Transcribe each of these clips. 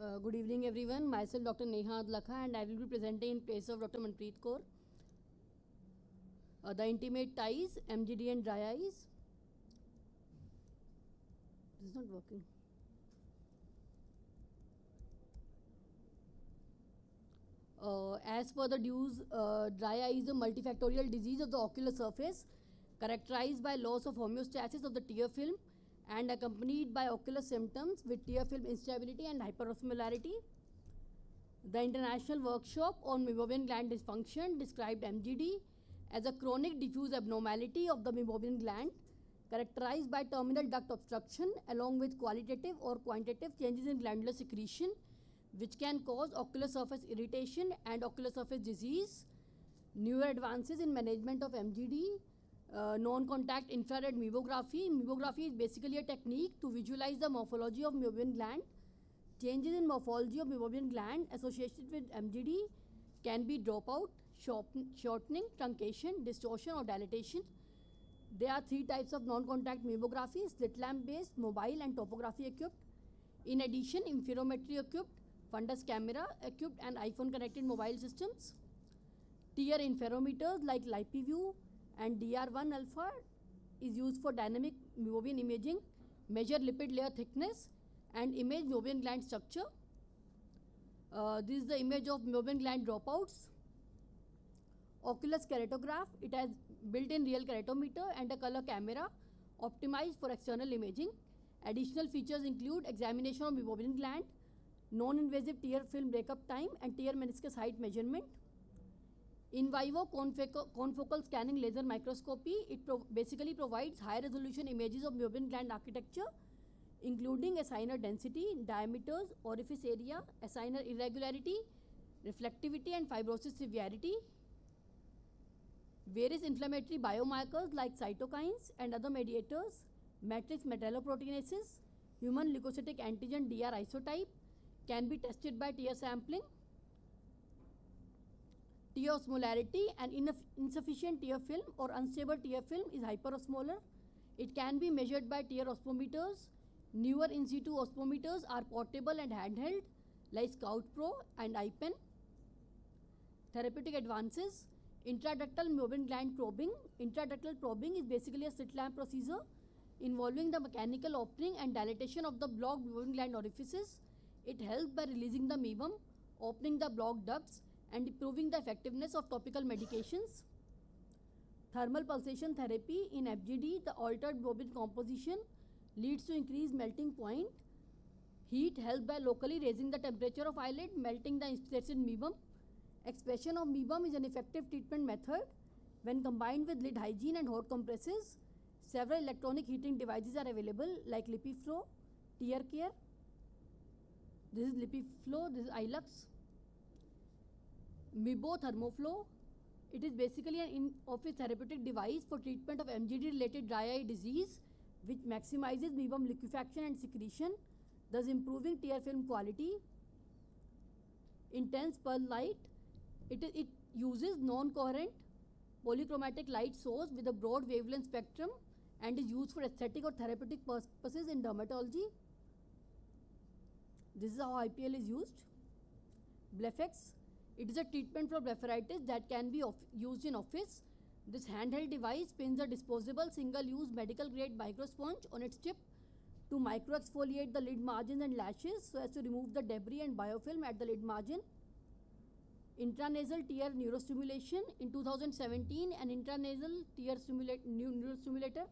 Good evening, everyone. Myself, Dr. Neha Adlakha, and I will be presenting in place of Dr. Manpreet Kaur. The intimate ties, MGD and dry eyes. This is not working. As per the dues, dry eye is a multifactorial disease of the ocular surface characterized by loss of homeostasis of the tear film and accompanied by ocular symptoms with tear film instability and hyperosmolarity. The International Workshop on Meibomian Gland Dysfunction described MGD as a chronic diffuse abnormality of the meibomian gland characterized by terminal duct obstruction along with qualitative or quantitative changes in glandular secretion which can cause ocular surface irritation and ocular surface disease. Newer advances in management of MGD, non-contact infrared meibography. Meibography is basically a technique to visualize the morphology of meibomian gland. Changes in morphology of meibomian gland associated with MGD can be dropout, shortening, truncation, distortion or dilatation. There are three types of non-contact meibography: slit lamp based, mobile and topography equipped. In addition, interferometry equipped, fundus camera equipped and iPhone connected mobile systems. Tear interferometers like LipiView and DR1 alpha is used for dynamic meibomian imaging, measure lipid layer thickness and image meibomian gland structure. This is the image of meibomian gland dropouts. Oculus keratograph, it has built-in real keratometer and a color camera optimized for external imaging. Additional features include examination of meibomian gland, non-invasive tear film breakup time and tear meniscus height measurement. In vivo confocal scanning laser microscopy, it basically provides high resolution images of meibomian gland architecture including acinar density, diameters, orifice area, acinar irregularity, reflectivity and fibrosis severity. Various inflammatory biomarkers like cytokines and other mediators, matrix metalloproteinases, human leukocytic antigen DR isotype can be tested by tear sampling. Tear osmolarity and insufficient tear film or unstable tear film is hyperosmolar. It can be measured by tear osmometers. Newer in situ osmometers are portable and handheld like Scout Pro and iPen. Therapeutic advances: intraductal meibomian gland probing. Intraductal probing is basically a slit lamp procedure involving the mechanical opening and dilatation of the blocked meibomian gland orifices. It helps by releasing the meibum, opening the blocked ducts and improving the effectiveness of topical medications. Thermal pulsation therapy in FGD, the altered meibomian composition leads to increased melting point. Heat helps by locally raising the temperature of eyelid, melting the instead meibum. Expression of meibum is an effective treatment method when combined with lid hygiene and hot compresses. Several electronic heating devices are available like LipiFlow, TearCare. This is LipiFlow, this is Ilux. Meibo Thermoflow. It is basically an in-office therapeutic device for treatment of MGD-related dry eye disease, which maximizes meibum liquefaction and secretion, thus improving tear film quality. Intense Pearl Light. It uses non-coherent polychromatic light source with a broad wavelength spectrum and is used for aesthetic or therapeutic purposes in dermatology. This is how IPL is used. Blefex. It is a treatment for blepharitis that can be used in office. This handheld device spins a disposable single-use medical-grade microsponge on its tip to micro-exfoliate the lid margins and lashes so as to remove the debris and biofilm at the lid margin. Intranasal tear neurostimulation. In 2017, an intranasal tear neurostimulator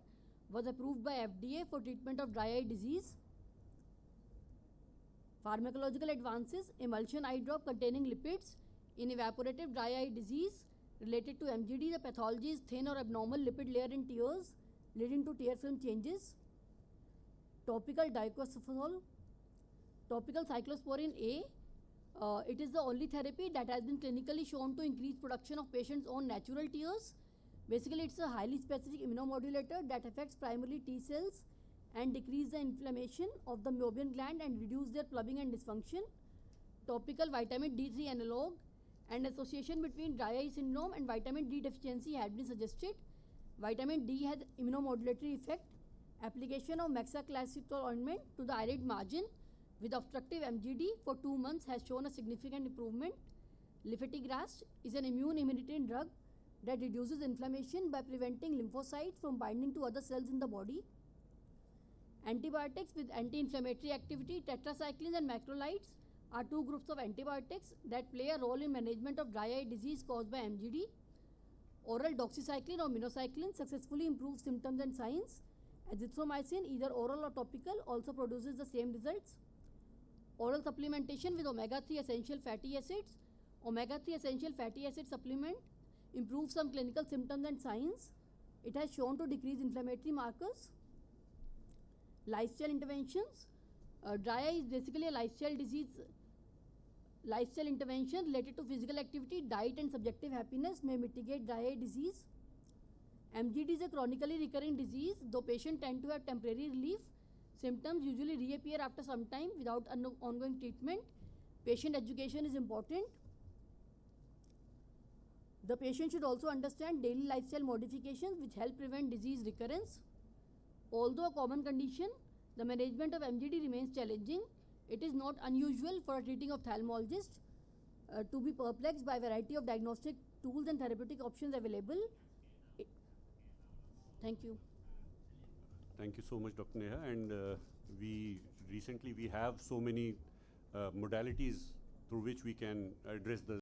was approved by FDA for treatment of dry eye disease. Pharmacological advances: emulsion eye drop containing lipids in evaporative dry eye disease. Related to MGD, the pathology is thin or abnormal lipid layer in tears leading to tear film changes. Topical dicoxazole. Topical cyclosporin A. It is the only therapy that has been clinically shown to increase production of patients' own natural tears. Basically, it's a highly specific immunomodulator that affects primarily T cells and decrease the inflammation of the meibomian gland and reduce their plumbing and dysfunction. Topical vitamin D3 analog. An association between dry eye syndrome and vitamin D deficiency had been suggested. Vitamin D has immunomodulatory effect. Application of mexaclassitol ointment to the eyelid margin with obstructive MGD for 2 months has shown a significant improvement. Lifitegrast is an immune-inhibiting drug that reduces inflammation by preventing lymphocytes from binding to other cells in the body. Antibiotics with anti-inflammatory activity, tetracyclines and macrolides are two groups of antibiotics that play a role in management of dry eye disease caused by MGD. Oral doxycycline or minocycline successfully improves symptoms and signs. Azithromycin, either oral or topical, also produces the same results. Oral supplementation with omega-3 essential fatty acids. Omega-3 essential fatty acid supplement improves some clinical symptoms and signs. It has shown to decrease inflammatory markers. Lifestyle interventions. Dry eye is basically a lifestyle disease. Lifestyle intervention related to physical activity, diet and subjective happiness may mitigate dry eye disease. MGD is a chronically recurring disease. Though patients tend to have temporary relief, symptoms usually reappear after some time without ongoing treatment. Patient education is important. The patient should also understand daily lifestyle modifications which help prevent disease recurrence. Although a common condition, the management of MGD remains challenging. It is not unusual for a treating ophthalmologist to be perplexed by a variety of diagnostic tools and therapeutic options available. Thank you. Thank you so much, Dr. Neha. And we recently have so many modalities through which we can address the